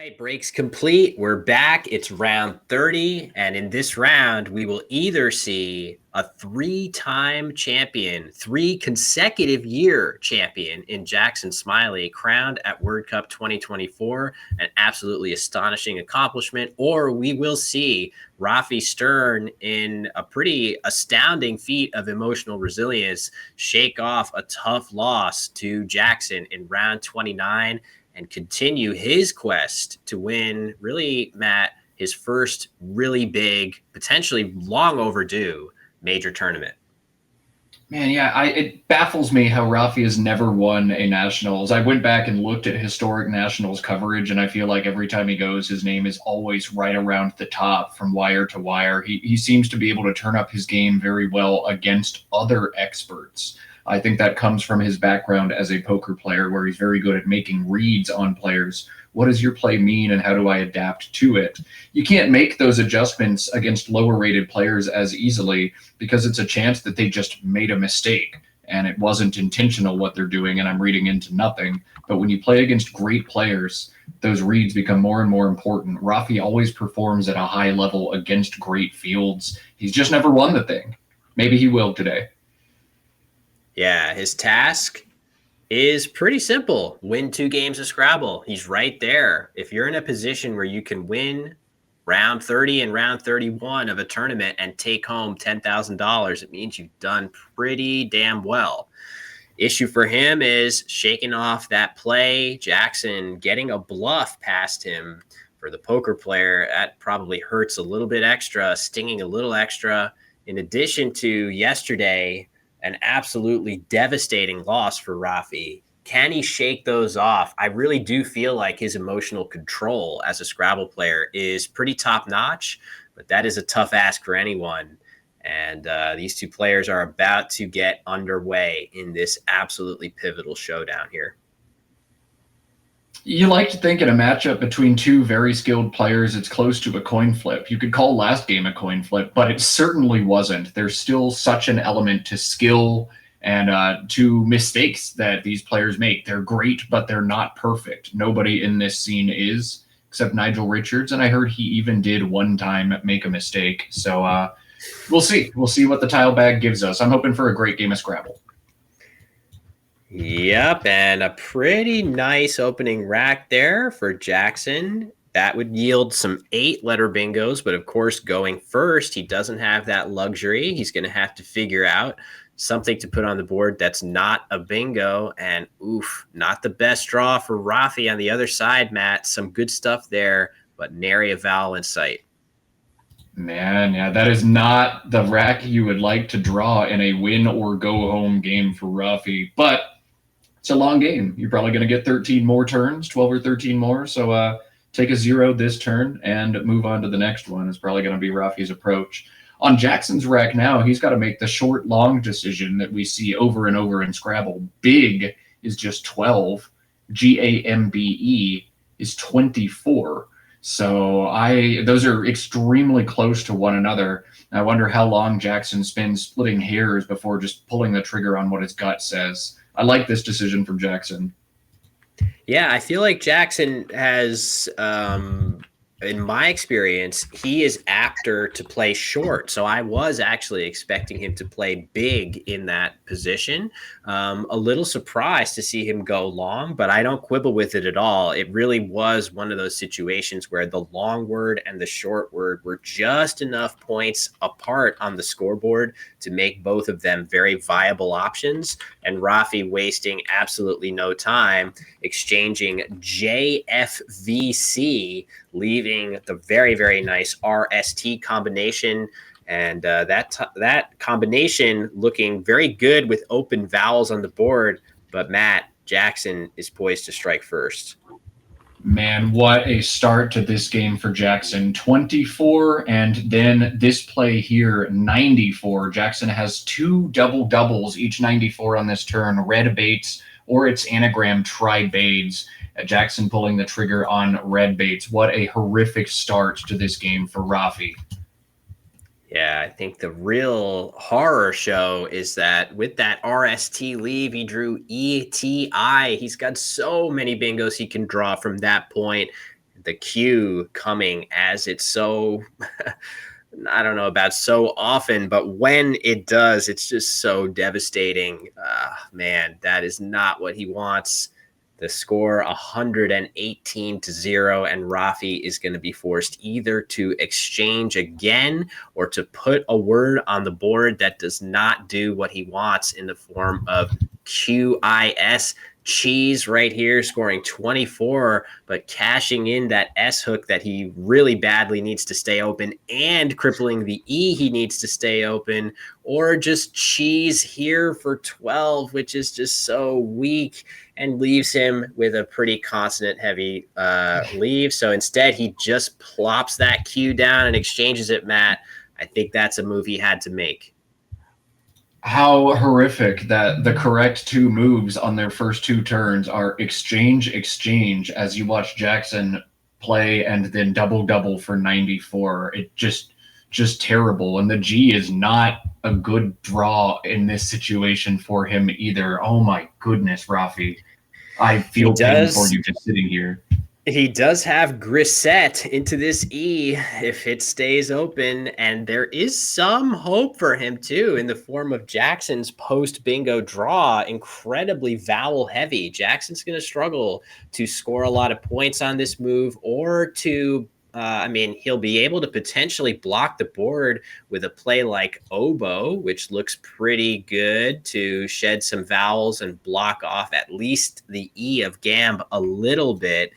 right, breaks complete. We're back. It's round 30. And in this round, we will either see a three-time champion, 3 consecutive year champion in Jackson Smylie, crowned at World Cup 2024, an absolutely astonishing accomplishment, or we will see Rafi Stern in a pretty astounding feat of emotional resilience shake off a tough loss to Jackson in round 29 and continue his quest to win, really, Matt, his first really big, potentially long overdue major tournament. Man, yeah, it baffles me how Rafi has never won a nationals. I went back and looked at historic nationals coverage, and I feel like every time he goes, his name is always right around the top from wire to wire. He seems to be able to turn up his game very well against other experts. I think that comes from his background as a poker player, where he's very good at making reads on players. What does your play mean, and how do I adapt to it? You can't make those adjustments against lower rated players as easily because it's a chance that they just made a mistake and it wasn't intentional what they're doing, and I'm reading into nothing. But when you play against great players, those reads become more and more important. Rafi always performs at a high level against great fields. He's just never won the thing. Maybe he will today. Yeah, his task is pretty simple. Win 2 games of Scrabble. He's right there. If you're in a position where you can win round 30 and round 31 of a tournament and take home $10,000, it means you've done pretty damn well. Issue for him is shaking off that play. Jackson getting a bluff past him. For the poker player, that probably hurts a little bit extra, stinging a little extra. In addition to yesterday, an absolutely devastating loss for Rafi. Can he shake those off? I really do feel like his emotional control as a Scrabble player is pretty top notch, but that is a tough ask for anyone. And these two players are about to get underway in this absolutely pivotal showdown here. You like to think in a matchup between two very skilled players, it's close to a coin flip. You could call last game a coin flip, but it certainly wasn't. There's still such an element to skill and to mistakes that these players make. They're great, but they're not perfect. Nobody in this scene is, except Nigel Richards, and I heard he even did one time make a mistake. So we'll see. We'll see what the tile bag gives us. I'm hoping for a great game of Scrabble. Yep, and a pretty nice opening rack there for Jackson. That would yield some 8-letter bingos, but of course, going first, he doesn't have that luxury. He's going to have to figure out something to put on the board that's not a bingo, and oof, not the best draw for Rafi on the other side, Matt. Some good stuff there, but nary a vowel in sight. Man, yeah, that is not the rack you would like to draw in a win or go home game for Rafi, but it's a long game. You're probably going to get 13 more turns, 12 or 13 more. So take a 0 this turn and move on to the next one. It's probably going to be Rafi's approach. On Jackson's rack now, he's got to make the short-long decision that we see over and over in Scrabble. Big is just 12. GAMBE is 24. So those are extremely close to one another. I wonder how long Jackson spends splitting hairs before just pulling the trigger on what his gut says. I like this decision from Jackson. Yeah, I feel like Jackson has, in my experience, he is apter to play short. So I was actually expecting him to play big in that position. A little surprised to see him go long, but I don't quibble with it at all. It really was one of those situations where the long word and the short word were just enough points apart on the scoreboard to make both of them very viable options. And Rafi wasting absolutely no time exchanging JFVC, leaving the very, very nice RST combination. And that combination looking very good with open vowels on the board. But Matt, Jackson is poised to strike first. Man, what a start to this game for Jackson. 24, and then this play here, 94. Jackson has 2 double-doubles, each 94 on this turn. Red baits, or its anagram tri-bades. Jackson pulling the trigger on red baits. What a horrific start to this game for Rafi. Yeah, I think the real horror show is that with that RST leave, he drew ETI. He's got so many bingos he can draw from that point. the cue coming as it's so I don't know about so often, but when it does, it's just so devastating. Man, that is not what he wants. The score 118-0, and Rafi is going to be forced either to exchange again or to put a word on the board that does not do what he wants in the form of QIS. Cheese right here, scoring 24, but cashing in that S hook that he really badly needs to stay open and crippling the E he needs to stay open, or just cheese here for 12, which is just so weak and leaves him with a pretty consonant heavy leave. So instead, he just plops that Q down and exchanges it, Matt. I think that's a move he had to make. How horrific that the correct two moves on their first two turns are exchange, exchange, as you watch Jackson play and then double double for 94. It just terrible. And the G is not a good draw in this situation for him either. Oh my goodness, Rafi. I feel pain for you just sitting here. He does have Grisette into this E if it stays open, and there is some hope for him too in the form of Jackson's post bingo draw. Incredibly vowel heavy. Jackson's going to struggle to score a lot of points on this move or to he'll be able to potentially block the board with a play like oboe, which looks pretty good to shed some vowels and block off at least the E of Gamb a little bit.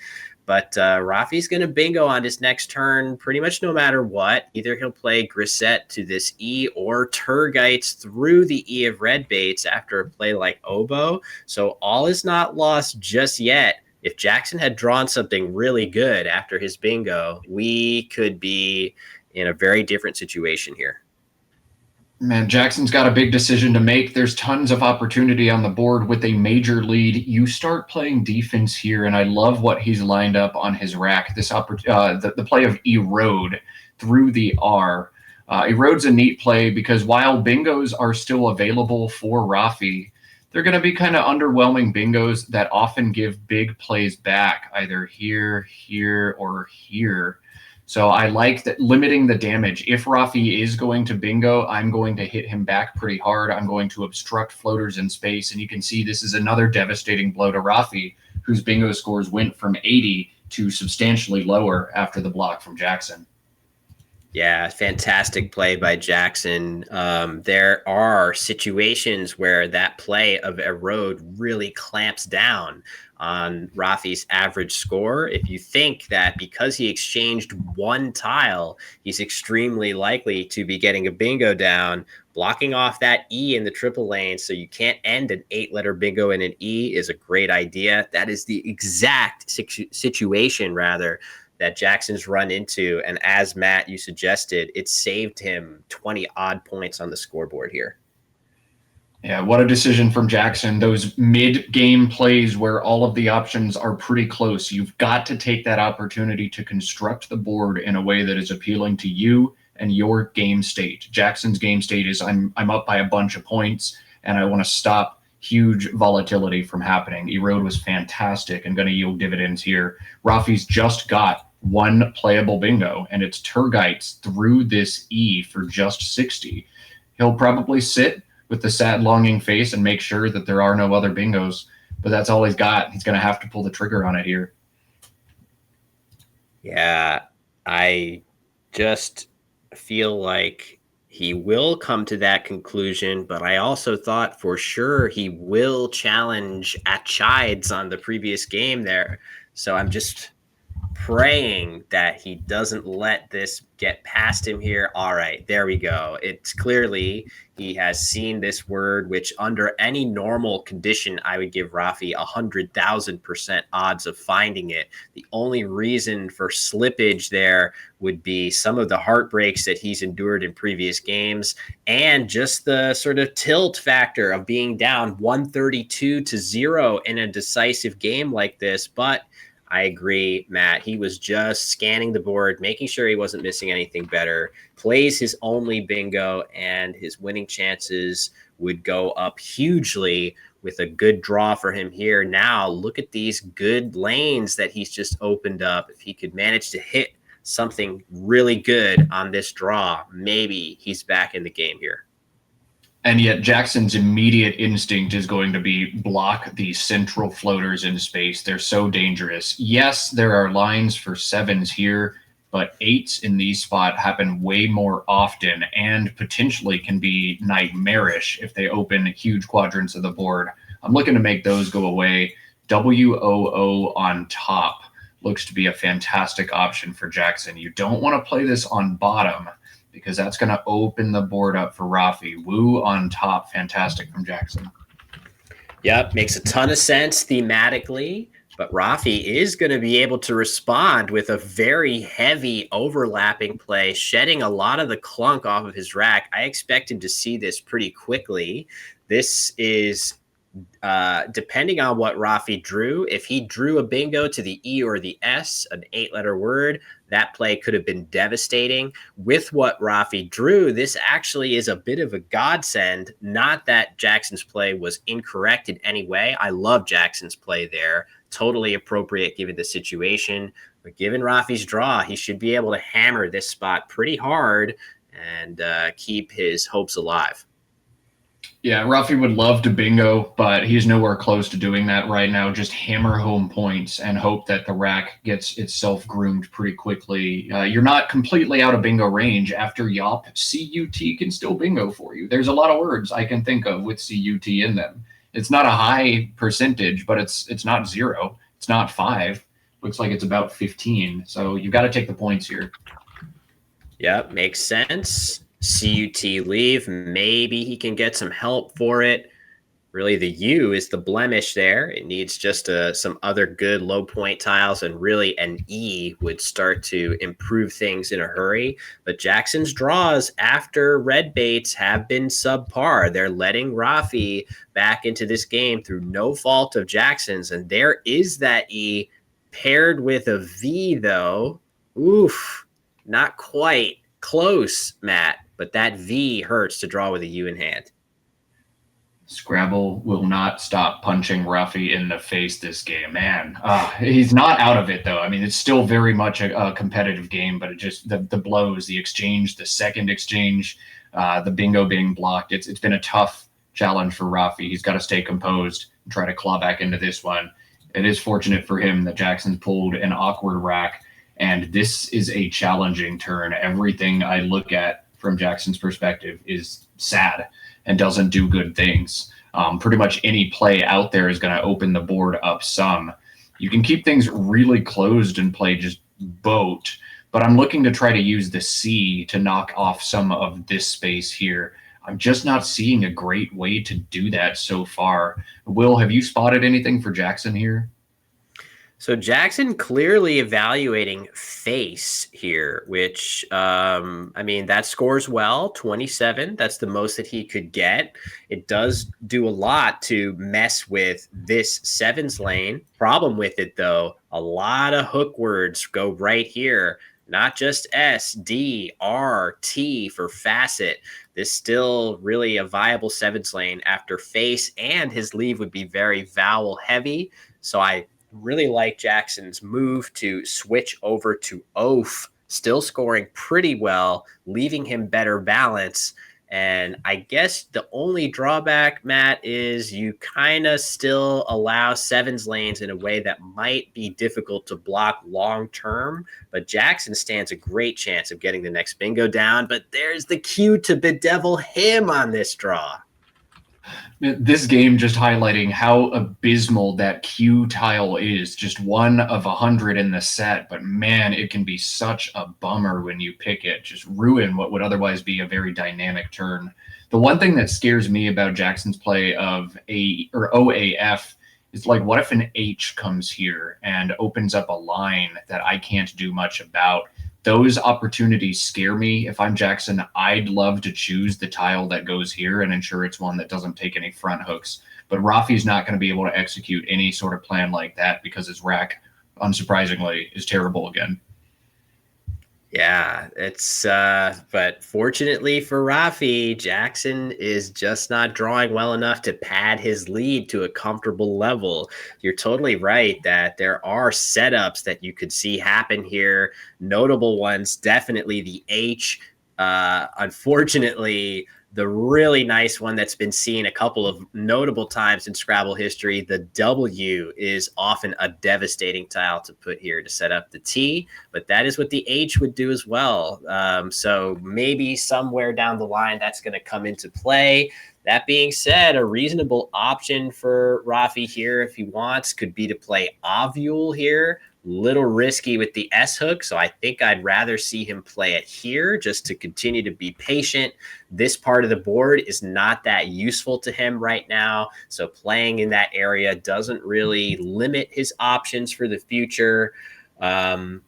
But Rafi's going to bingo on his next turn pretty much no matter what. Either he'll play Grisette to this E or Tergites through the E of red baits after a play like oboe. So all is not lost just yet. If Jackson had drawn something really good after his bingo, we could be in a very different situation here. Man, Jackson's got a big decision to make. There's tons of opportunity on the board with a major lead. You start playing defense here, and I love what he's lined up on his rack. The play of Erode through the R. Erode's a neat play because while bingos are still available for Rafi, they're going to be kind of underwhelming bingos that often give big plays back, either here, here, or here. So I like that limiting the damage. If Rafi is going to bingo, I'm going to hit him back pretty hard. I'm going to obstruct floaters in space. And you can see this is another devastating blow to Rafi, whose bingo scores went from 80 to substantially lower after the block from Jackson. Yeah, fantastic play by Jackson. There are situations where that play of Erode really clamps down on Rafi's average score. If you think that because he exchanged one tile, he's extremely likely to be getting a bingo down, blocking off that E in the triple lane so you can't end an 8-letter bingo in an E is a great idea. That is the exact situation, rather, that Jackson's run into. And as Matt, you suggested, it saved him 20 odd points on the scoreboard here. Yeah, what a decision from Jackson. Those mid-game plays where all of the options are pretty close. You've got to take that opportunity to construct the board in a way that is appealing to you and your game state. Jackson's game state is I'm up by a bunch of points and I want to stop huge volatility from happening. Erode was fantastic and going to yield dividends here. Rafi's just got one playable bingo, and it's Tergites through this E for just 60. He'll probably sit with the sad, longing face and make sure that there are no other bingos, but that's all he's got. He's going to have to pull the trigger on it here. Yeah, I just feel like he will come to that conclusion, but I also thought for sure he will challenge at Chides on the previous game there. So I'm just praying that he doesn't let this get past him here. All right, there we go. It's clearly he has seen this word, which under any normal condition, I would give Rafi 100,000% odds of finding it. The only reason for slippage there would be some of the heartbreaks that he's endured in previous games and just the sort of tilt factor of being down 132-0 in a decisive game like this. But I agree, Matt. He was just scanning the board, making sure he wasn't missing anything better, plays his only bingo, and his winning chances would go up hugely with a good draw for him here. Now look at these good lanes that he's just opened up. If he could manage to hit something really good on this draw, maybe he's back in the game here. And yet Jackson's immediate instinct is going to be block these central floaters in space. They're so dangerous. Yes, there are lines for sevens here, but eights in these spots happen way more often and potentially can be nightmarish if they open huge quadrants of the board. I'm looking to make those go away. WOO on top looks to be a fantastic option for Jackson. You don't want to play this on bottom because that's going to open the board up for Rafi. Woo on top, fantastic from Jackson. Yep, makes a ton of sense thematically, but Rafi is going to be able to respond with a very heavy overlapping play, shedding a lot of the clunk off of his rack. I expect him to see this pretty quickly. This is depending on what Rafi drew. If he drew a bingo to the E or the S, an 8-letter word, that play could have been devastating. With what Rafi drew, this actually is a bit of a godsend. Not that Jackson's play was incorrect in any way. I love Jackson's play there. Totally appropriate given the situation. But given Rafi's draw, he should be able to hammer this spot pretty hard and keep his hopes alive. Yeah, Rafi would love to bingo, but he's nowhere close to doing that right now. Just hammer home points and hope that the rack gets itself groomed pretty quickly. You're not completely out of bingo range. After Yop, CUT can still bingo for you. There's a lot of words I can think of with CUT in them. It's not a high percentage, but it's not 0. It's not 5. Looks like it's about 15. So you've got to take the points here. Yep, makes sense. CUT leave. Maybe he can get some help for it. Really, the U is the blemish there. It needs just some other good low point tiles, and really an E would start to improve things in a hurry. But Jackson's draws after red baits have been subpar. They're letting Rafi back into this game through no fault of Jackson's, and there is that E paired with a V, though. Oof, not quite. Close, Matt, but that V hurts to draw with a U in hand. Scrabble will not stop punching Rafi in the face this game. Man, he's not out of it, though. I mean, it's still very much a competitive game, but it just the blows, the exchange, the second exchange, the bingo being blocked. It's been a tough challenge for Rafi. He's got to stay composed and try to claw back into this one. It is fortunate for him that Jackson's pulled an awkward rack, and this is a challenging turn. Everything I look at from Jackson's perspective is sad and doesn't do good things. Pretty much any play out there is going to open the board up some. You can keep things really closed and play just boat, but I'm looking to try to use the C to knock off some of this space here. I'm just not seeing a great way to do that so far. Will, have you spotted anything for Jackson here? So Jackson clearly evaluating face here, which, that scores well, 27. That's the most that he could get. It does do a lot to mess with this sevens lane. Problem with it, though, a lot of hook words go right here. Not just S, D, R, T for facet. This still really a viable sevens lane after face, and his leave would be very vowel heavy. So I really like Jackson's move to switch over to oaf, still scoring pretty well, leaving him better balance. And I guess the only drawback, Matt, is you kind of still allow sevens lanes in a way that might be difficult to block long term. But Jackson stands a great chance of getting the next bingo down. But there's the cue to bedevil him on this draw. This game just highlighting how abysmal that Q tile is. Just 1 of 100 in the set, but man, it can be such a bummer when you pick it. Just ruin what would otherwise be a very dynamic turn. The one thing that scares me about Jackson's play of OAF is like, what if an H comes here and opens up a line that I can't do much about? Those opportunities scare me. If I'm Jackson, I'd love to choose the tile that goes here and ensure it's one that doesn't take any front hooks. But Rafi's not going to be able to execute any sort of plan like that because his rack, unsurprisingly, is terrible again. Yeah, it's but fortunately for Rafi, Jackson is just not drawing well enough to pad his lead to a comfortable level. You're totally right that there are setups that you could see happen here. Notable ones, definitely the H. Unfortunately, the really nice one that's been seen a couple of notable times in Scrabble history, the W is often a devastating tile to put here to set up the T, but that is what the H would do as well. So maybe somewhere down the line that's going to come into play. That being said, a reasonable option for Rafi here, if he wants, could be to play Ovule here. Little risky with the S hook, so I think I'd rather see him play it here just to continue to be patient. This part of the board is not that useful to him right now, so playing in that area doesn't really limit his options for the future. Man,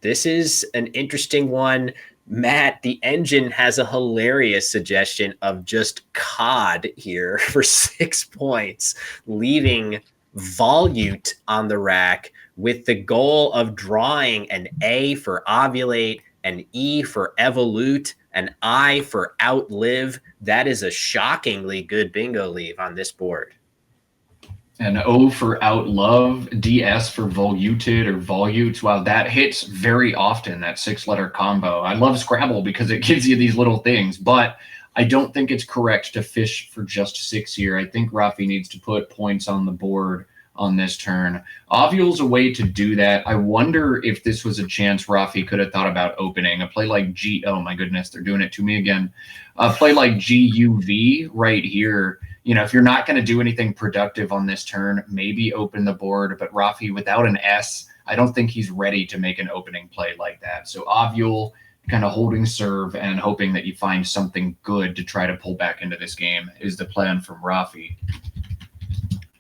this is an interesting one. Matt, the engine has a hilarious suggestion of just COD here for 6 points, leaving volute on the rack with the goal of drawing an A for ovulate, an E for evolute, an I for outlive. That is a shockingly good bingo leave on this board. And O for outlove, DS for voluted or volutes. Wow, that hits very often, that 6-letter combo. I love Scrabble because it gives you these little things, but I don't think it's correct to fish for just 6 here. I think Rafi needs to put points on the board on this turn. Ovule's a way to do that. I wonder if this was a chance Rafi could have thought about opening. A play like G, oh my goodness, they're doing it to me again. A play like GUV right here. You know, if you're not going to do anything productive on this turn, maybe open the board. But Rafi, without an S, I don't think he's ready to make an opening play like that. So Ovule, kind of holding serve and hoping that you find something good to try to pull back into this game is the plan from Rafi.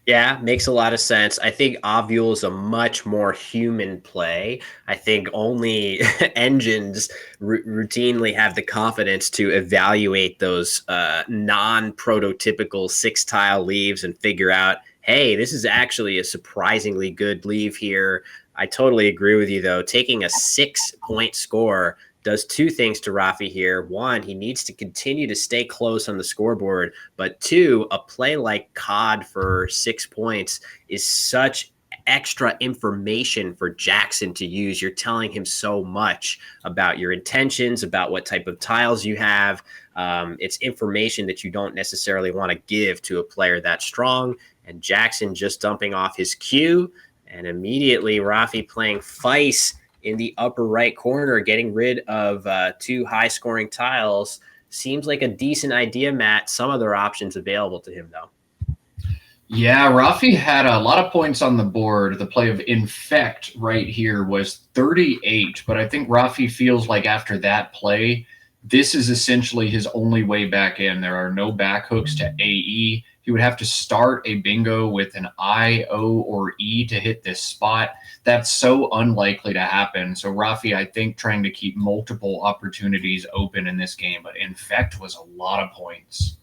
Yeah, makes a lot of sense. I think Ovule is a much more human play. I think only engines routinely have the confidence to evaluate those non-prototypical 6-tile leaves and figure out, hey, this is actually a surprisingly good leave here. I totally agree with you, though. Taking a 6-point score does two things to Rafi here. One, he needs to continue to stay close on the scoreboard. But two, a play like COD for 6 points is such extra information for Jackson to use. You're telling him so much about your intentions, about what type of tiles you have. It's information that you don't necessarily want to give to a player that strong. And Jackson just dumping off his cue, and immediately Rafi playing Feist in the upper right corner, getting rid of 2 high-scoring tiles. Seems like a decent idea, Matt. Some other options available to him, though. Yeah, Rafi had a lot of points on the board. The play of Infect right here was 38, but I think Rafi feels like after that play, this is essentially his only way back in. There are no back hooks to AE. He would have to start a bingo with an I, O, or E to hit this spot. That's so unlikely to happen. So Rafi, I think, trying to keep multiple opportunities open in this game, but Infect was a lot of points.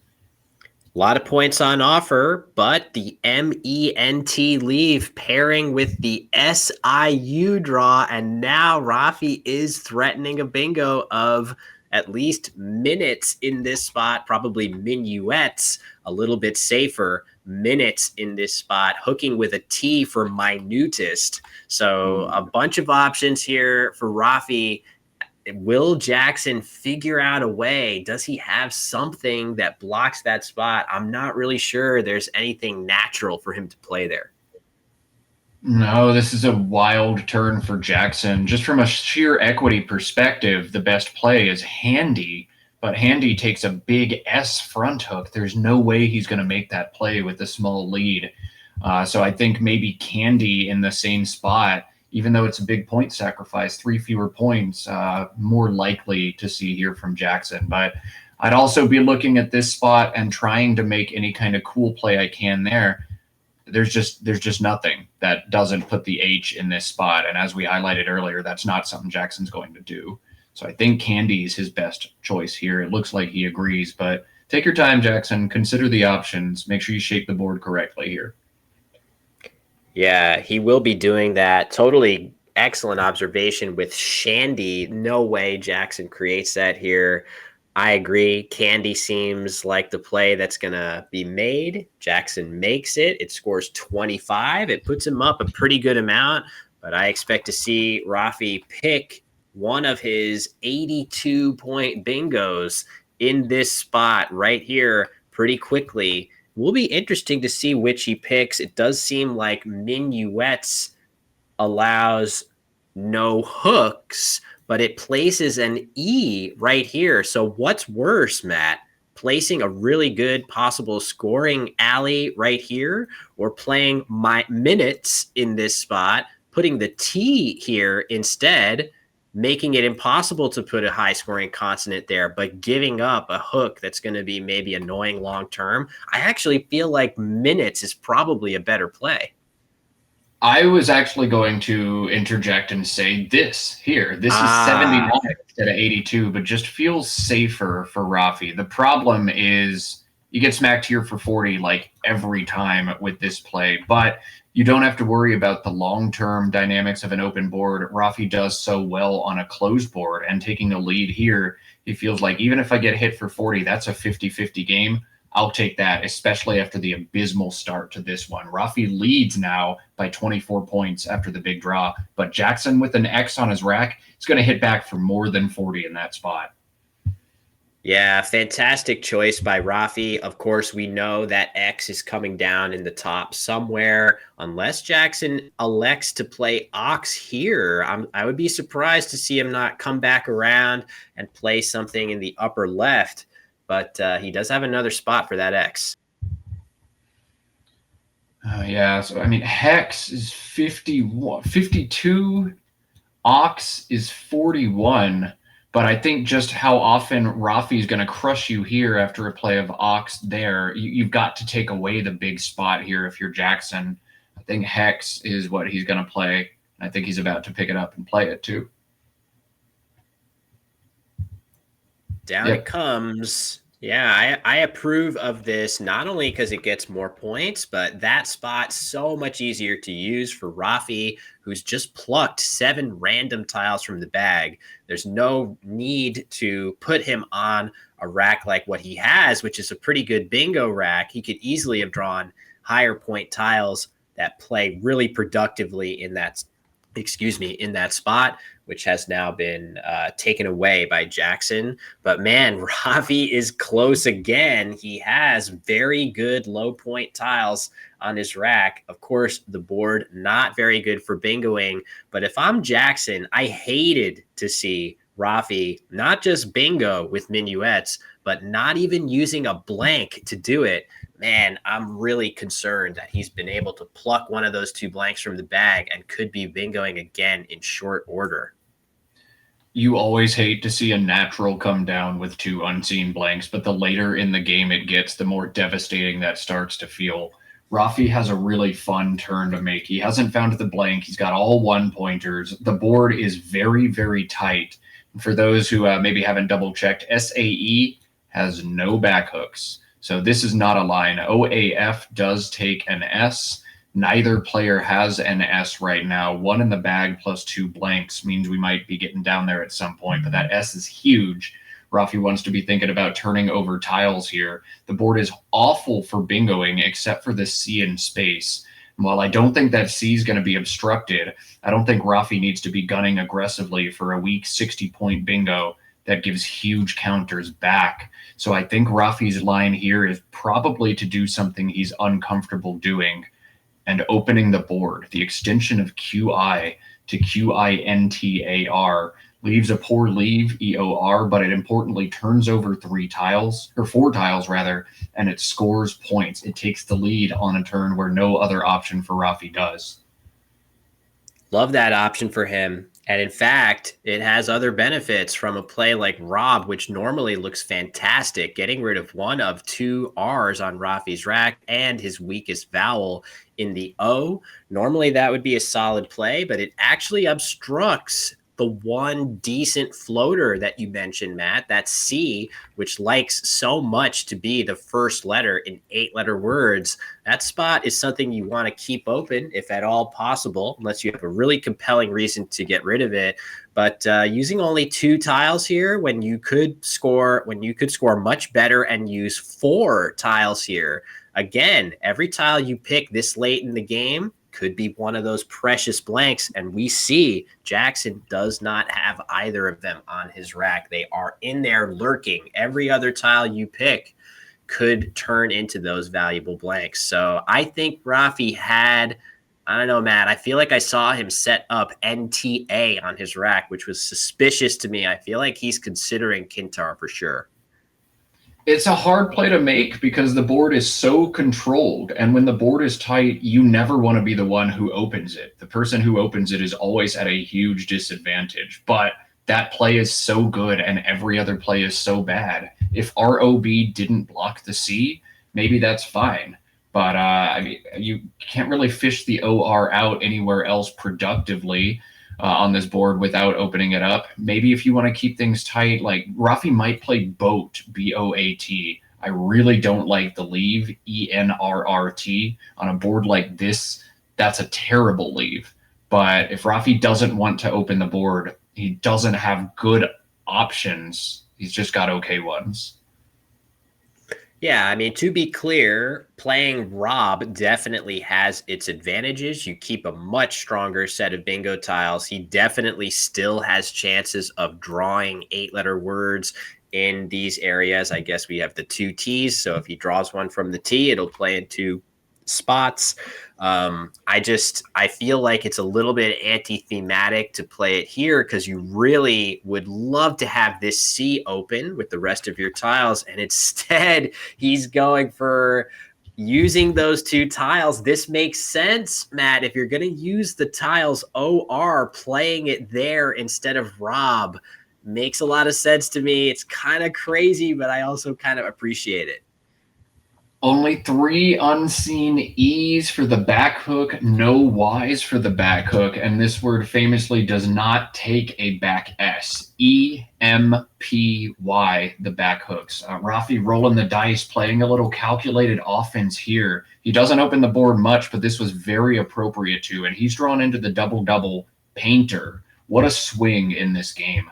A lot of points on offer, but the MENT leave pairing with the SIU draw, and now Rafi is threatening a bingo of at least minutes in this spot, probably minuets, a little bit safer, minutes in this spot, hooking with a T for minutest. So a bunch of options here for Rafi. Will Jackson figure out a way? Does he have something that blocks that spot? I'm not really sure there's anything natural for him to play there. No, this is a wild turn for Jackson. Just from a sheer equity perspective, the best play is Handy, but Handy takes a big S front hook. There's no way he's going to make that play with a small lead. So I think maybe Candy in the same spot, even though it's a big point sacrifice, 3 fewer points, more likely to see here from Jackson. But I'd also be looking at this spot and trying to make any kind of cool play I can there. There's just nothing that doesn't put the H in this spot. And as we highlighted earlier, that's not something Jackson's going to do. So I think Candy's his best choice here. It looks like he agrees, but take your time, Jackson. Consider the options. Make sure you shape the board correctly here. Yeah, he will be doing that. Totally excellent observation with Shandy. No way Jackson creates that here. I agree. Candy seems like the play that's going to be made. Jackson makes it. It scores 25. It puts him up a pretty good amount, but I expect to see Rafi pick one of his 82-point bingos in this spot right here pretty quickly. Will be interesting to see which he picks. It does seem like minuets allows no hooks, but it places an E right here. So what's worse, Matt? Placing a really good possible scoring alley right here, or playing my minutes in this spot, putting the T here instead, making it impossible to put a high scoring consonant there, but giving up a hook that's going to be maybe annoying long term. I actually feel like minutes is probably a better play. I was actually going to interject and say this here. This is 79 Ah, instead of 82, but just feels safer for Rafi. The problem is you get smacked here for 40 like every time with this play, but you don't have to worry about the long-term dynamics of an open board. Rafi does so well on a closed board, and taking a lead here, he feels like even if I get hit for 40, that's a 50-50 game. I'll take that, especially after the abysmal start to this one. Rafi leads now by 24 points after the big draw, but Jackson with an X on his rack is going to hit back for more than 40 in that spot. yeah, fantastic choice by Rafi. Of course, we know that X is coming down in the top somewhere, unless Jackson elects to play Ox here. I would be surprised to see him not come back around and play something in the upper left, but he does have another spot for that X. Yeah, so I mean, Hex is 51, 52, Ox is 41, but I think just how often Rafi is going to crush you here after a play of Ox there, you've got to take away the big spot here if you're Jackson. I think Hex is what he's going to play. I think he's about to pick it up and play it too. Down it comes. Yeah, I approve of this not only because it gets more points, but that spot's so much easier to use for Rafi, who's just plucked 7 random tiles from the bag. There's no need to put him on a rack like what he has, which is a pretty good bingo rack. He could easily have drawn higher point tiles that play really productively in that, in that spot, which has now been taken away by Jackson. But man, Rafi is close again. He has very good low point tiles on his rack. Of course, the board not very good for bingoing. But if I'm Jackson, I hated to see Rafi not just bingo with minuets, but not even using a blank to do it. Man, I'm really concerned that he's been able to pluck one of those 2 blanks from the bag and could be bingoing again in short order. You always hate to see a natural come down with 2 unseen blanks, but the later in the game it gets, the more devastating that starts to feel. Rafi has a really fun turn to make. He hasn't found the blank. He's got all 1-pointers. The board is very, very tight. And for those who maybe haven't double checked, SAE has no back hooks. So this is not a line. OAF does take an S. Neither player has an S right now. 1 in the bag plus 2 blanks means we might be getting down there at some point, but that S is huge. Rafi wants to be thinking about turning over tiles here. The board is awful for bingoing except for the C in space. And while I don't think that C is going to be obstructed, I don't think Rafi needs to be gunning aggressively for a weak 60-point bingo that gives huge counters back. So I think Rafi's line here is probably to do something he's uncomfortable doing and opening the board. The extension of QI to QINTAR leaves a poor leave, EOR, but it importantly turns over 3 tiles, or 4 tiles rather, and it scores points. It takes the lead on a turn where no other option for Rafi does. Love that option for him. And in fact, it has other benefits from a play like Rob, which normally looks fantastic, getting rid of 1 of 2 R's on Rafi's rack and his weakest vowel in the O. Normally that would be a solid play, but it actually obstructs the one decent floater that you mentioned, Matt, that C, which likes so much to be the first letter in 8-letter words. That spot is something you want to keep open if at all possible, unless you have a really compelling reason to get rid of it. But using only 2 tiles here when you could score much better and use 4 tiles here. Again, every tile you pick this late in the game could be one of those precious blanks. And we see Jackson does not have either of them on his rack. They are in there lurking. Every other tile you pick could turn into those valuable blanks. So I think Rafi had, I don't know, Matt, I feel like I saw him set up NTA on his rack, which was suspicious to me. I feel like he's considering Kintar for sure. It's a hard play to make because the board is so controlled. And when the board is tight, you never want to be the one who opens it. The person who opens it is always at a huge disadvantage. But that play is so good and every other play is so bad. If ROB didn't block the C, maybe that's fine. But I mean, you can't really fish the OR out anywhere else productively on this board without opening it up. Maybe if you want to keep things tight, like Rafi might play Boat, BOAT. I really don't like the leave, ENRRT. On a board like this, that's a terrible leave. But if Rafi doesn't want to open the board, he doesn't have good options. He's just got okay ones. Yeah, I mean, to be clear, playing Rob definitely has its advantages. You keep a much stronger set of bingo tiles. He definitely still has chances of drawing 8-letter words in these areas. I guess we have the 2 T's. So if he draws one from the T, it'll play in 2 spots. I feel like it's a little bit anti-thematic to play it here because you really would love to have this C open with the rest of your tiles, and instead he's going for using those 2 tiles. This makes sense, Matt. If you're going to use the tiles OR, playing it there instead of Rob makes a lot of sense to me. It's kind of crazy, but I also kind of appreciate it. Only 3 unseen E's for the back hook, no Y's for the back hook, and this word famously does not take a back S. EMPY, the back hooks. Rafi rolling the dice, playing a little calculated offense here. He doesn't open the board much, but this was very appropriate to, and he's drawn into the double-double Painter. What a swing in this game.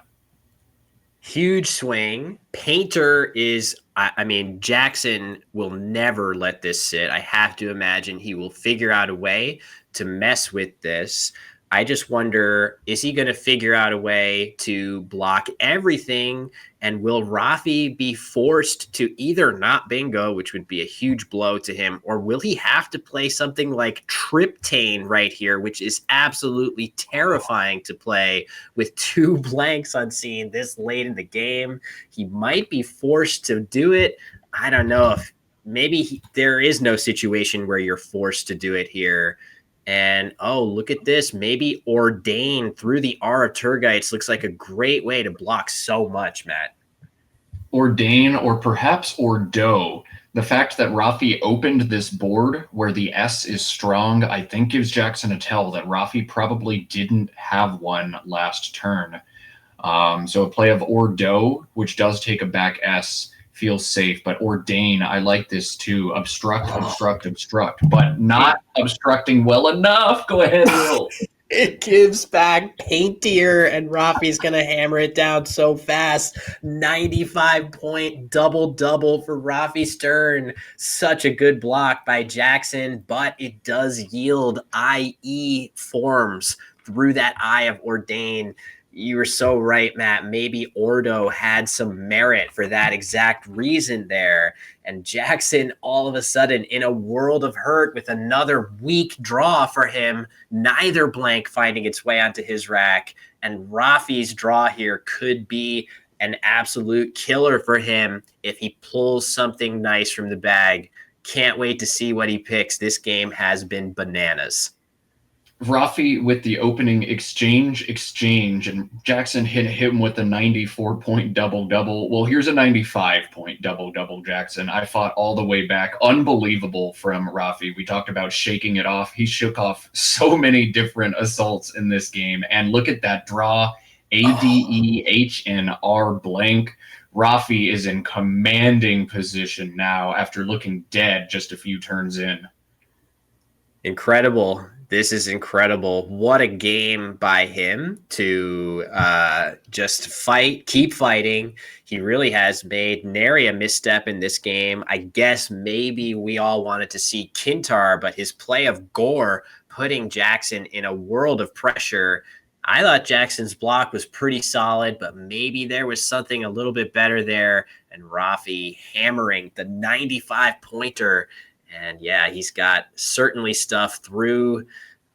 Huge swing. Painter is, I mean, Jackson will never let this sit. I have to imagine he will figure out a way to mess with this. I just wonder, is he going to figure out a way to block everything? And will Rafi be forced to either not bingo, which would be a huge blow to him, or will he have to play something like Triptane right here, which is absolutely terrifying to play with 2 blanks unseen this late in the game? He might be forced to do it. I don't know if maybe there is no situation where you're forced to do it here. And oh, look at this. Maybe Ordain through the R of Turgites looks like a great way to block so much, Matt. Ordain or perhaps Ordo. The fact that Rafi opened this board where the S is strong, I think gives Jackson a tell that Rafi probably didn't have one last turn. So a play of Ordo, which does take a back S, feels safe, but Ordain, I like this too. Obstruct, but not obstructing well enough. Go ahead, Will. It gives back Paintier, and Rafi's going to hammer it down so fast. 95-point double-double for Rafi Stern. Such a good block by Jackson, but it does yield IE forms through that eye of Ordain. You were so right, Matt. Maybe Ordo had some merit for that exact reason there. And Jackson, all of a sudden, in a world of hurt with another weak draw for him, neither blank finding its way onto his rack. And Rafi's draw here could be an absolute killer for him if he pulls something nice from the bag. Can't wait to see what he picks. This game has been bananas. Rafi with the opening exchange, and Jackson hit him with a 94-point double-double. Well, here's a 95-point double-double, Jackson. I fought all the way back. Unbelievable from Rafi. We talked about shaking it off. He shook off so many different assaults in this game. And look at that draw ADEHNR blank. Rafi is in commanding position now after looking dead just a few turns in. Incredible. This is incredible. What a game by him to just fight, keep fighting. He really has made nary a misstep in this game. I guess maybe we all wanted to see Kintar, but his play of Gore putting Jackson in a world of pressure. I thought Jackson's block was pretty solid, but maybe there was something a little bit better there. And Rafi hammering the 95 pointer. And yeah, he's got certainly stuff through.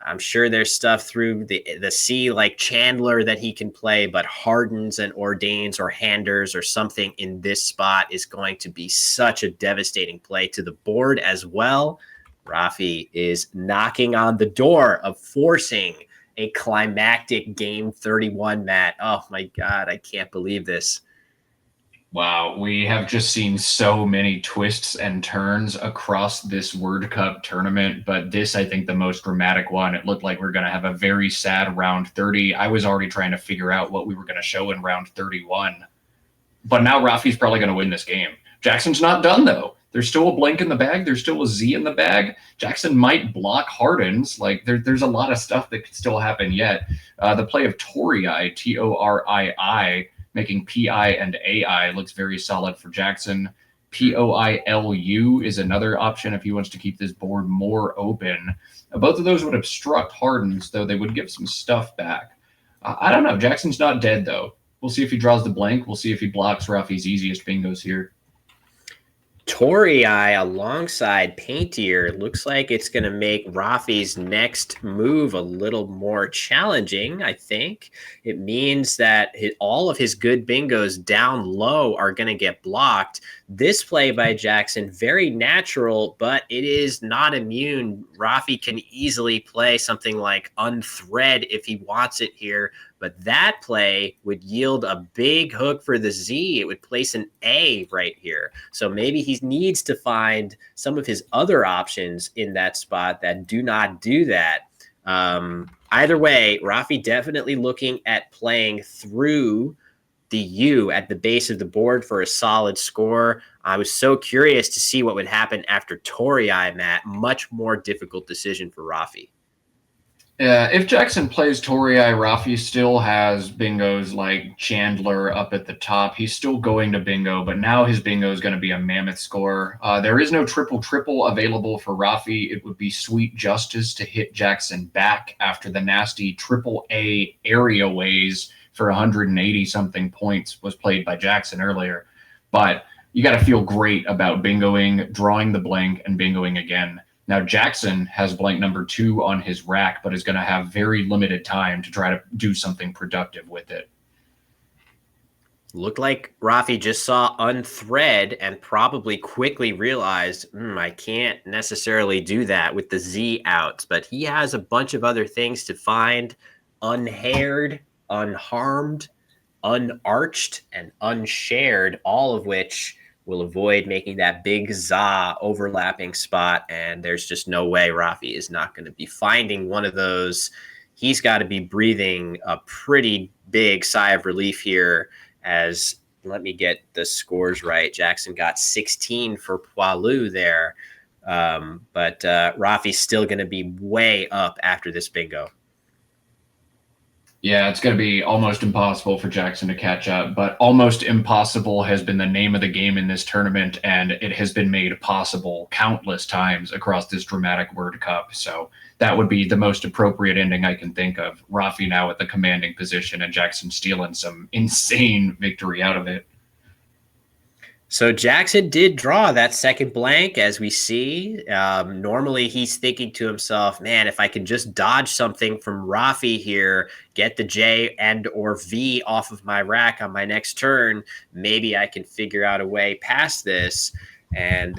I'm sure there's stuff through the C like Chandler that he can play, but Hardens and Ordains or Handers or something in this spot is going to be such a devastating play to the board as well. Rafi is knocking on the door of forcing a climactic game 31, Matt. Oh my God, I can't believe this. Wow, we have just seen so many twists and turns across this World Cup tournament, but this, I think, the most dramatic one. It looked like we're going to have a very sad round 30. I was already trying to figure out what we were going to show in round 31. But now Rafi's probably going to win this game. Jackson's not done, though. There's still a blank in the bag. There's still a Z in the bag. Jackson might block Hardens. Like, there's a lot of stuff that could still happen yet. The play of Torii, Torii, making PI and AI looks very solid for Jackson. POILU is another option if he wants to keep this board more open. Both of those would obstruct Hardens, though they would give some stuff back. I don't know. Jackson's not dead, though. We'll see if he draws the blank. We'll see if he blocks Rafi's easiest bingos here. Torii alongside Paintier looks like it's going to make Rafi's next move a little more challenging, I think. It means that all of his good bingos down low are going to get blocked. This play by Jackson, very natural, but it is not immune. Rafi can easily play something like Unthread if he wants it here. But that play would yield a big hook for the Z. It would place an A right here. So maybe he needs to find some of his other options in that spot that do not do that. Either way, Rafi definitely looking at playing through the U at the base of the board for a solid score. I was so curious to see what would happen after Torii, Matt. Much more difficult decision for Rafi. Yeah, if Jackson plays Torii, Rafi still has bingos like Chandler up at the top. He's still going to bingo, but now his bingo is going to be a mammoth score. There is no triple available for Rafi. It would be sweet justice to hit Jackson back after the nasty triple A area ways for 180 something points was played by Jackson earlier. But you got to feel great about bingoing, drawing the blank, and bingoing again. Now, Jackson has blank number 2 on his rack, but is going to have very limited time to try to do something productive with it. Looked like Rafi just saw Unthread and probably quickly realized, I can't necessarily do that with the Z outs, but he has a bunch of other things to find: unhaired, unharmed, unarched, and unshared, all of which will avoid making that big za overlapping spot. And there's just no way Rafi is not going to be finding one of those. He's got to be breathing a pretty big sigh of relief here, as let me get the scores right. Jackson got 16 for Poilu there. But Rafi's still going to be way up after this bingo. Yeah, it's going to be almost impossible for Jackson to catch up, but almost impossible has been the name of the game in this tournament, and it has been made possible countless times across this dramatic World Cup. So that would be the most appropriate ending I can think of. Rafi now at the commanding position and Jackson stealing some insane victory out of it. So Jackson did draw that second blank, as we see. Normally, he's thinking to himself, man, if I can just dodge something from Rafi here, get the J and or V off of my rack on my next turn, maybe I can figure out a way past this. And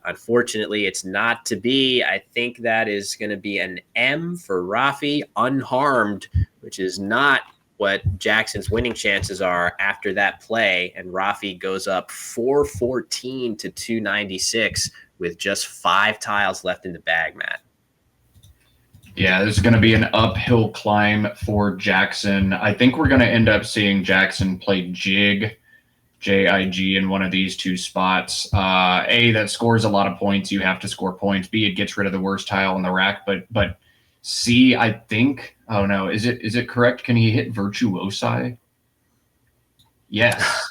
unfortunately, it's not to be. I think that is going to be an M for Rafi, unharmed, which is not what Jackson's winning chances are after that play. And Rafi goes up 414 to 296 with just 5 tiles left in the bag, Matt. Yeah, this is going to be an uphill climb for Jackson. I think we're going to end up seeing Jackson play Jig, JIG in one of these two spots. A, that scores a lot of points. You have to score points. B, it gets rid of the worst tile in the rack. But C, I think. Oh no, is it correct? Can he hit Virtuosi? Yes,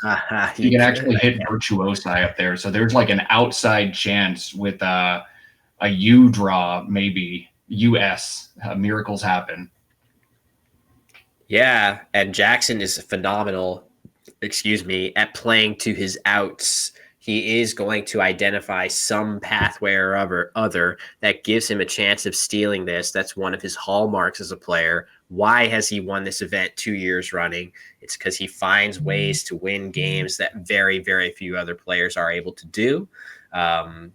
he He can could, actually I hit guess. Virtuosi up there. So there's like an outside chance with a U draw, maybe US. Miracles happen. Yeah, and Jackson is phenomenal, excuse me, at playing to his outs. He is going to identify some pathway or other that gives him a chance of stealing this. That's one of his hallmarks as a player. Why has he won this event 2 years running? It's because he finds ways to win games that very, very few other players are able to do. Um,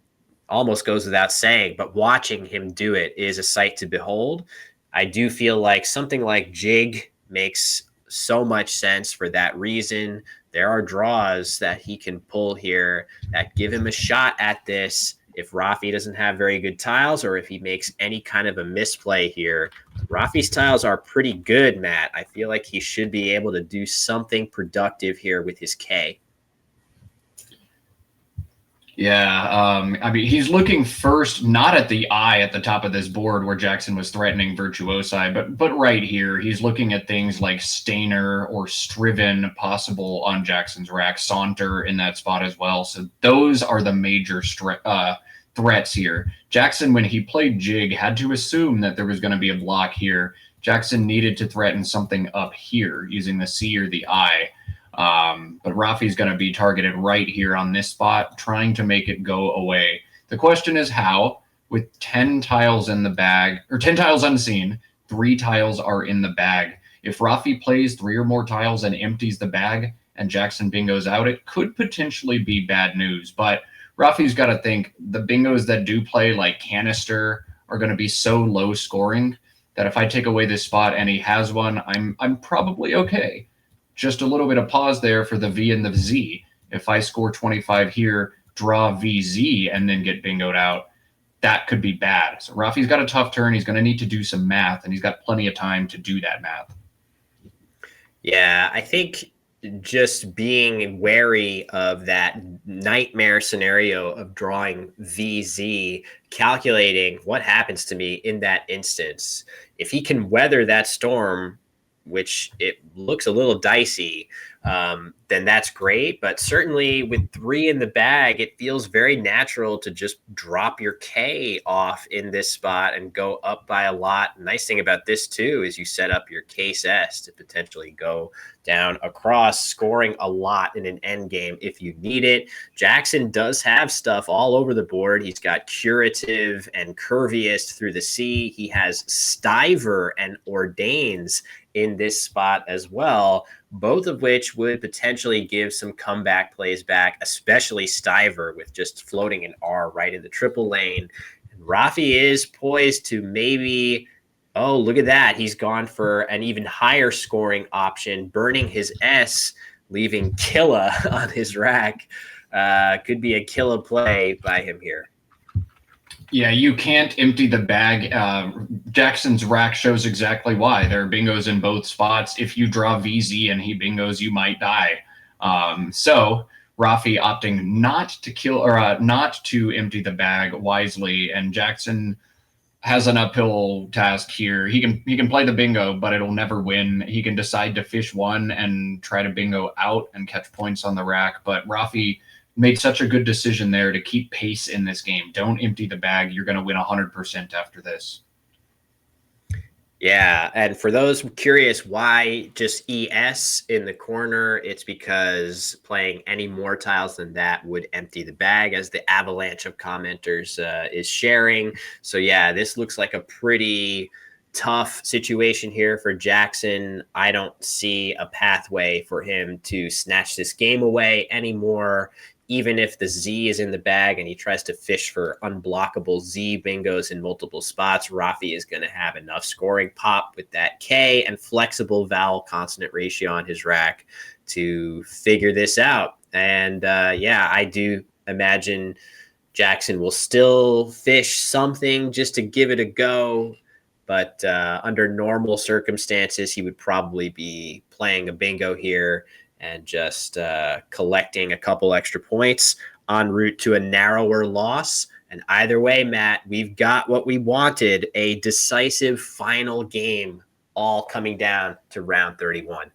Almost goes without saying, but watching him do it is a sight to behold. I do feel like something like Jig makes so much sense for that reason. There are draws that he can pull here that give him a shot at this if Rafi doesn't have very good tiles or if he makes any kind of a misplay here. Rafi's tiles are pretty good, Matt. I feel like he should be able to do something productive here with his K. Yeah, I mean, he's looking first not at the eye at the top of this board where Jackson was threatening Virtuosi, but right here, he's looking at things like Stainer or Striven possible on Jackson's rack, Saunter in that spot as well. So those are the major threats here. Jackson, when he played Jig, had to assume that there was going to be a block here. Jackson needed to threaten something up here using the C or the I. But Rafi's going to be targeted right here on this spot, trying to make it go away. The question is how, with 10 tiles in the bag, or 10 tiles unseen, 3 tiles are in the bag. If Rafi plays 3 or more tiles and empties the bag and Jackson bingos out, it could potentially be bad news. But Rafi's got to think the bingos that do play like Canister are going to be so low scoring that if I take away this spot and he has one, I'm probably okay. Just a little bit of pause there for the V and the Z. If I score 25 here, draw VZ, and then get bingoed out, that could be bad. So Rafi's got a tough turn. He's going to need to do some math, and he's got plenty of time to do that math. Yeah, I think just being wary of that nightmare scenario of drawing VZ, calculating what happens to me in that instance. If he can weather that storm, which it looks a little dicey, then that's great. But certainly with 3 in the bag, it feels very natural to just drop your K off in this spot and go up by a lot. Nice thing about this too is you set up your case S to potentially go down across, scoring a lot in an end game if you need it. Jackson does have stuff all over the board. He's got Curative and Curviest through the C. He has Stiver and Ordains in this spot as well, both of which would potentially give some comeback plays back, especially Stiver with just floating an R right in the triple lane. And Rafi is poised to maybe, oh, look at that. He's gone for an even higher scoring option, burning his S, leaving Killa on his rack. Could be a Killa play by him here. Yeah, you can't empty the bag. Jackson's rack shows exactly why. There are bingos in both spots. If you draw VZ and he bingos, you might die. So Rafi opting not to kill or not to empty the bag wisely, and Jackson has an uphill task here. He can play the bingo, but it'll never win. He can decide to fish one and try to bingo out and catch points on the rack, but Rafi made such a good decision there to keep pace in this game. Don't empty the bag. You're going to win 100% after this. Yeah, and for those curious why just ES in the corner, it's because playing any more tiles than that would empty the bag, as the avalanche of commenters is sharing. So yeah, this looks like a pretty tough situation here for Jackson. I don't see a pathway for him to snatch this game away anymore. Even if the Z is in the bag and he tries to fish for unblockable Z bingos in multiple spots, Rafi is going to have enough scoring pop with that K and flexible vowel consonant ratio on his rack to figure this out. And yeah, I do imagine Jackson will still fish something just to give it a go. but under normal circumstances, he would probably be playing a bingo here and just collecting a couple extra points en route to a narrower loss. And either way, Matt, we've got what we wanted, a decisive final game, all coming down to round 31.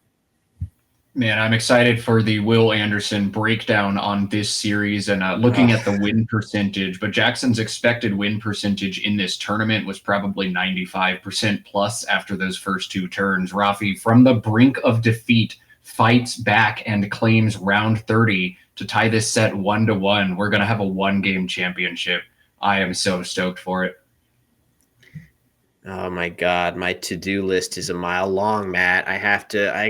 Man, I'm excited for the Will Anderson breakdown on this series and looking at the win percentage. But Jackson's expected win percentage in this tournament was probably 95% plus after those first two turns. Rafi, from the brink of defeat, fights back and claims round 30 to tie this set 1-1. We're going to have a one-game championship. I am so stoked for it. Oh my God, my to-do list is a mile long, Matt. I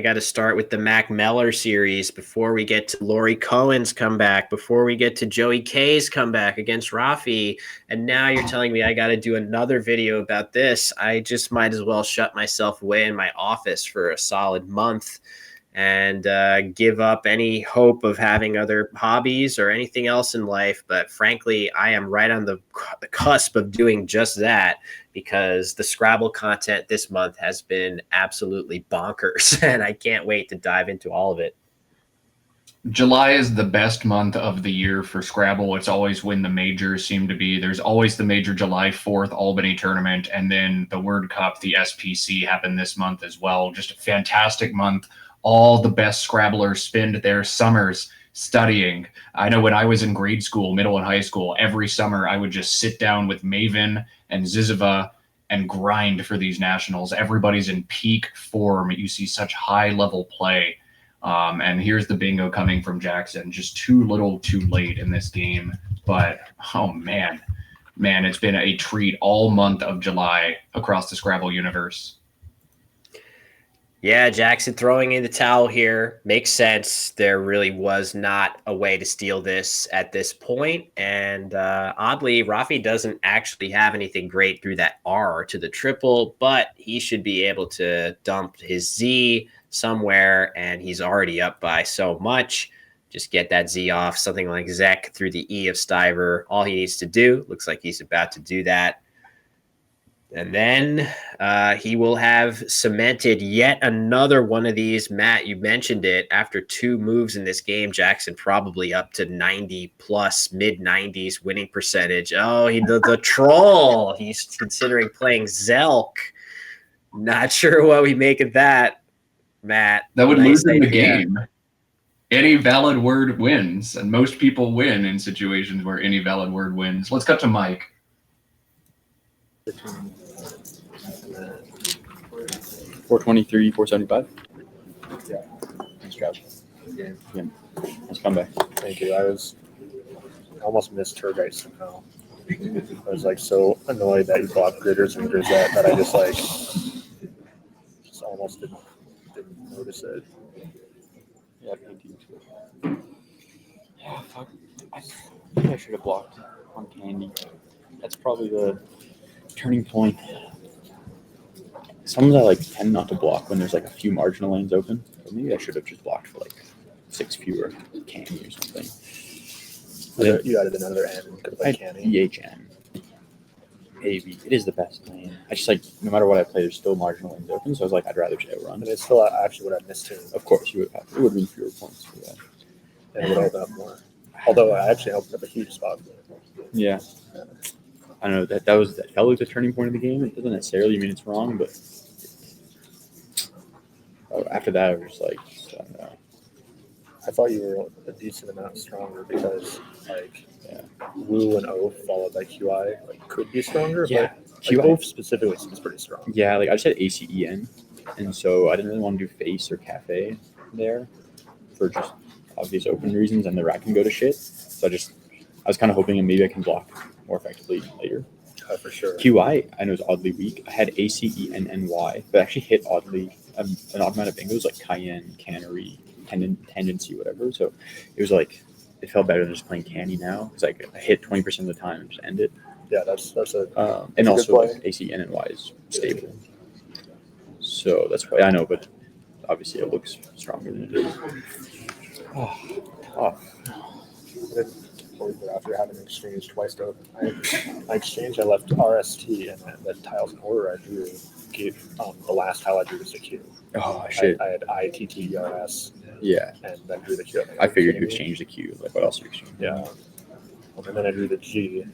got to start with the Mac Meller series before we get to Laurie Cohen's comeback, before we get to Joey K's comeback against Rafi. And now you're telling me I got to do another video about this. I just might as well shut myself away in my office for a solid month and give up any hope of having other hobbies or anything else in life. But frankly, I am right on the cusp of doing just that, because the Scrabble content this month has been absolutely bonkers, and I can't wait to dive into all of it. July is the best month of the year for Scrabble. It's always when the majors seem to be. There's always the major July 4th Albany tournament, and then the Word Cup, the SPC, happened this month as well. Just a fantastic month. All the best Scrabblers spend their summers studying. I know when I was in grade school, middle and high school, every summer I would just sit down with Maven and Ziziva and grind for these nationals. Everybody's in peak form. You see such high level play. And here's the bingo coming from Jackson. Just too little, too late in this game. But, oh, man, it's been a treat all month of July across the Scrabble universe. Yeah, Jackson throwing in the towel here makes sense. There really was not a way to steal this at this point. And oddly, Rafi doesn't actually have anything great through that R to the triple, but he should be able to dump his Z somewhere, and he's already up by so much. Just get that Z off, something like Zek through the E of Stiver. All he needs to do, looks like he's about to do that. And then he will have cemented yet another one of these. Matt, you mentioned it. After two moves in this game, Jackson probably up to 90 plus, mid-90s winning percentage. Oh, the troll. He's considering playing Zelk. Not sure what we make of that, Matt. That would lose in the game. Any valid word wins, and most people win in situations where any valid word wins. Let's cut to Mike. 423, 475. Yeah. Nice job. Yeah. Nice comeback. Thank you. I almost missed Turgite somehow. I was like so annoyed that you blocked Gritters and Grisette that I just almost didn't notice it. Yeah, yeah, fuck. I think I should have blocked on Candy. That's probably the turning point. Sometimes I tend not to block when there's a few marginal lanes open. But maybe I should have just blocked for 6 fewer Candy or something. You added another N. Could have played Canik. EHN. Maybe. It is the best lane. I just no matter what I play, there's still marginal lanes open. So I was I'd rather just outrun. And it's still actually what I missed too. Of course, you would have. It would have been fewer points for that. And it would have helped out more. Although I actually helped up a huge spot. Yeah. I don't know. That felt like the turning point of the game. It doesn't necessarily mean it's wrong, but after that, I was just I don't know. I thought you were a decent amount stronger because Woo and Oath followed by QI could be stronger. Yeah. But QI Oath specifically seems pretty strong. Yeah, I just had ACEN, and so I didn't really want to do Face or Cafe there for just obvious open reasons, and the rack can go to shit. So I was kind of hoping maybe I can block more effectively later. For sure. QI, I know, is oddly weak. I had ACENNY, but actually hit oddly an odd amount of bingos like Cayenne, Cannery, Tendency, whatever. So it was it felt better than just playing Candy now. It's I hit 20% of the time and just end it. Yeah, that's a and also ACNNY is stable. So that's why I know, but obviously it looks stronger than it is. Oh, tough. after having exchanged twice. I exchanged. I left RST, and the tiles in order I drew. The last tile I drew was the Q. Oh shit. I had ITTRS. Yeah. And then drew the Q. I figured you exchange the Q. Like what else you exchange? Yeah. And then I drew the G,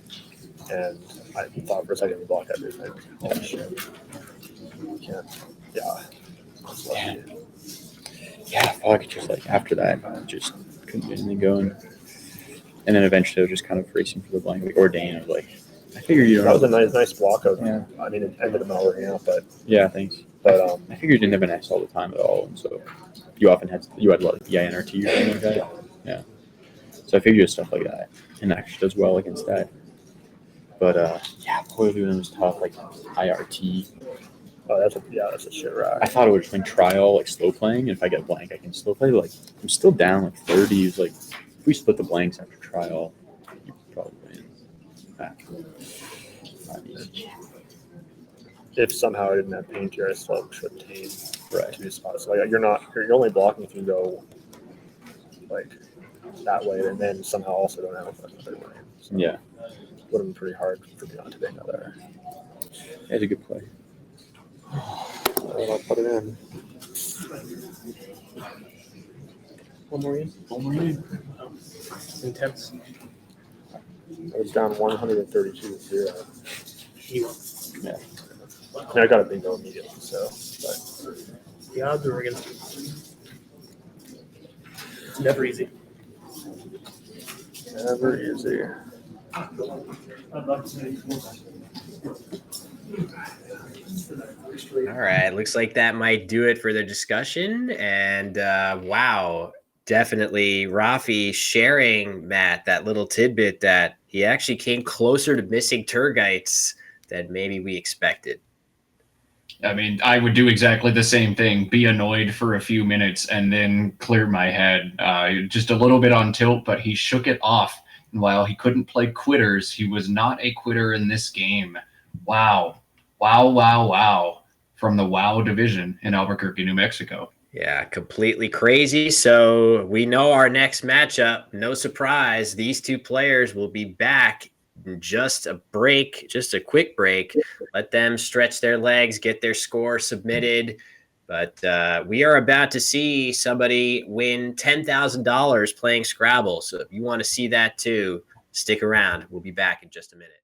and I thought for a second we blocked everything. Oh shit. Can't. Yeah. Yeah, I felt like it just like after that, I just couldn't get anything going. And then eventually I was just kind of racing for the blank. Like Ordain, I was like, I figured you don't That was have a nice block of. Yeah. I mean, it ended up not working out, but Yeah, thanks. But I figured you didn't have an S all the time at all, and so you had a lot of EINRT or something like that. Yeah. So I figured stuff like that, and actually does well against that. But yeah, Poilune was tough, like IRT. Oh, that's a shit rack. I thought it would just like trial, like slow playing. And if I get a blank, I can slow play. Like I'm still down like 30s. Like if we split the blanks after trial, you probably win. Not easy. If somehow I didn't have paint here, I still should obtain Right. 2 spots. So like you're only blocking if you go like that way, and then somehow also don't have another way. So Yeah. it would have been pretty hard for me not to take another. It's a good play. I'll put it in. One more in. Intense. I was down 132-0. Yeah. I mean, I got a bingo immediately, so. But The odds are against you. It's never easy. never easy. All right, looks like that might do it for the discussion. And wow, definitely Rafi sharing, Matt, that little tidbit that he actually came closer to missing Turgites than maybe we expected. I mean, I would do exactly the same thing, be annoyed for a few minutes and then clear my head. Just a little bit on tilt, but he shook it off. And while he couldn't play quitters, he was not a quitter in this game. Wow. Wow, wow, wow. From the WOW division in Albuquerque, New Mexico. Yeah, completely crazy. So we know our next matchup. No surprise, these two players will be back in just a quick break. Let them stretch their legs, get their score submitted. But we are about to see somebody win $10,000 playing Scrabble. So if you want to see that too, stick around. We'll be back in just a minute.